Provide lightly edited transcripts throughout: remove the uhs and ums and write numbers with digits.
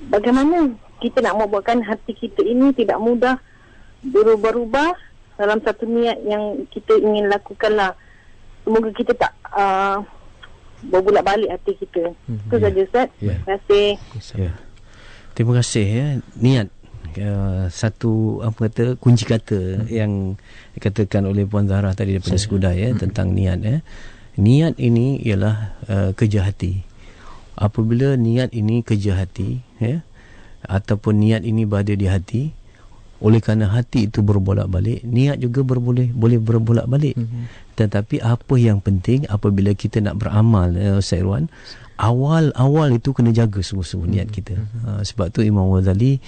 bagaimana kita nak membuatkan hati kita ini tidak mudah berubah-ubah dalam satu niat yang kita ingin lakukanlah. Semoga kita tak berbulak balik hati kita. Itu saja, Ustaz. Terima kasih. Terima kasih ya. Niat, satu kunci kata yang dikatakan oleh Puan Zahra tadi daripada Skudai tentang niat ya. Niat ini ialah kerja hati. Apabila niat ini kerja hati ya, ataupun niat ini berada di hati, oleh kerana hati itu berbolak-balik, niat juga boleh berbolak-balik. Tetapi apa yang penting apabila kita nak beramal, Ustaz Irwan, awal itu kena jaga sungguh-sungguh niat kita. Sebab tu Imam Ghazali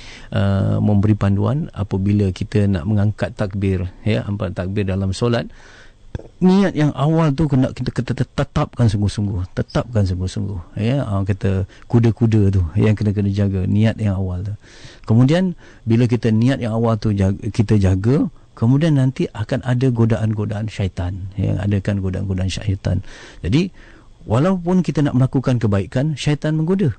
memberi panduan apabila kita nak mengangkat takbir ya, empat takbir dalam solat, niat yang awal tu kena kita tetapkan sungguh-sungguh ya. Kata kuda-kuda tu yang kena jaga, niat yang awal tu. Kemudian bila kita niat yang awal tu kita jaga, kemudian nanti akan ada godaan-godaan syaitan yang adakan godaan-godaan syaitan. Jadi walaupun kita nak melakukan kebaikan, syaitan menggoda.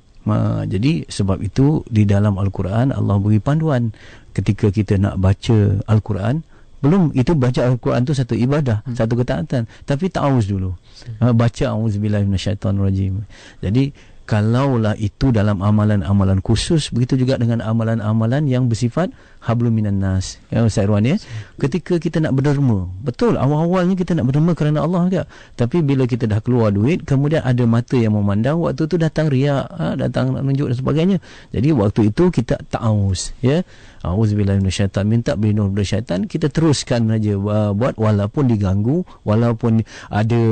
Jadi sebab itu di dalam Al-Quran Allah beri panduan ketika kita nak baca Al-Quran. Belum itu baca Al-Quran tu satu ibadah, satu ketaatan, tapi ta'awuz dulu. Baca a'udzubillahi minasyaitonirrajim. Jadi kalaulah itu dalam amalan-amalan khusus, begitu juga dengan amalan-amalan yang bersifat hablum minan nas. Ya Ustaz Irwan ya. Ketika kita nak berderma, betul awal-awalnya kita nak berderma kerana Allah enggak. Tapi bila kita dah keluar duit, kemudian ada mata yang memandang, waktu tu datang riak, datang nak menunjuk dan sebagainya. Jadi waktu itu kita ta'awuz ya. Auzubillahi minasyaitan, minta berlindung dari syaitan, kita teruskan saja buat walaupun diganggu, walaupun ada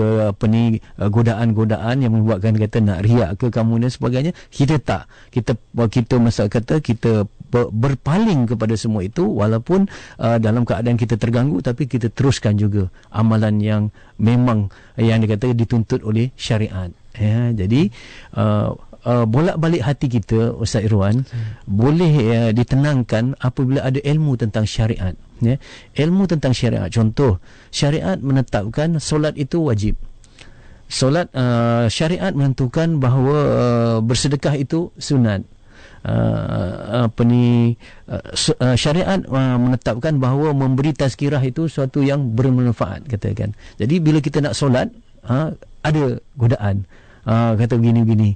godaan-godaan yang membuatkan kata nak riak ke kamu dan sebagainya, kita masa kata kita berpaling kepada semua itu, walaupun dalam keadaan kita terganggu, tapi kita teruskan juga amalan yang memang yang dikata dituntut oleh syariat ya. Jadi bolak-balik hati kita, Ustaz Irwan, boleh ditenangkan apabila ada ilmu tentang syariat ya. Ilmu tentang syariat, contoh syariat menetapkan solat itu wajib. Solat syariat menentukan bahawa bersedekah itu sunat. Syariat menetapkan bahawa memberi tazkirah itu suatu yang bermanfaat, katakan. Jadi bila kita nak solat, ada godaan. Kata begini-begini.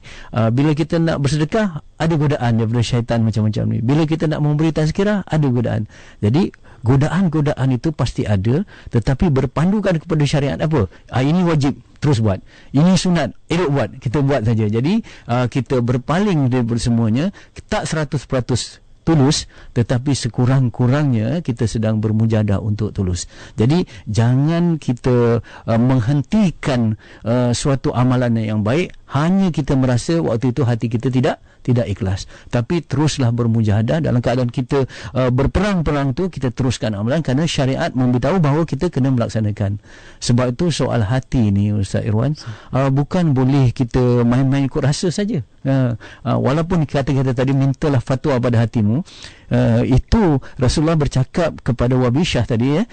Bila kita nak bersedekah, ada godaan daripada syaitan macam-macam ni. Bila kita nak memberi tazkirah, ada godaan. Jadi godaan-godaan itu pasti ada, tetapi berpandukan kepada syariat apa? Ini wajib, terus buat. Ini sunat, elok buat, kita buat saja. Jadi kita berpaling daripada semuanya, tak 100% tulus, tetapi sekurang-kurangnya kita sedang bermujahadah untuk tulus. Jadi jangan kita menghentikan suatu amalan yang baik hanya kita merasa waktu itu hati kita tidak ikhlas, tapi teruslah bermujahadah. Dalam keadaan kita berperang-perang tu, kita teruskan amalan kerana syariat memberitahu bahawa kita kena melaksanakan. Sebab itu soal hati ni, Ustaz Irwan, bukan boleh kita main-main ikut rasa saja. Walaupun kata-kata tadi mintalah fatwa pada hatimu, itu Rasulullah bercakap kepada Wabishah tadi ya,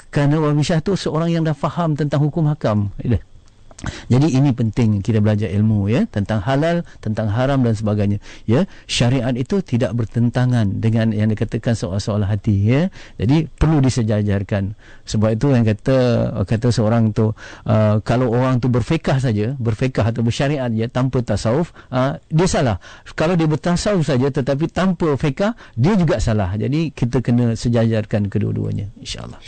kerana Wabishah tu seorang yang dah faham tentang hukum hakam. Jadi ini penting kita belajar ilmu ya, tentang halal, tentang haram dan sebagainya ya. Syariat itu tidak bertentangan dengan yang dikatakan soal-soal hati ya. Jadi perlu disejajarkan. Sebab itu yang kata seorang tu, kalau orang tu berfiqh saja, berfiqh atau bersyariat ya tanpa tasawuf, dia salah. Kalau dia bertasawuf saja tetapi tanpa fiqh, dia juga salah. Jadi kita kena sejajarkan kedua-duanya, insya-Allah.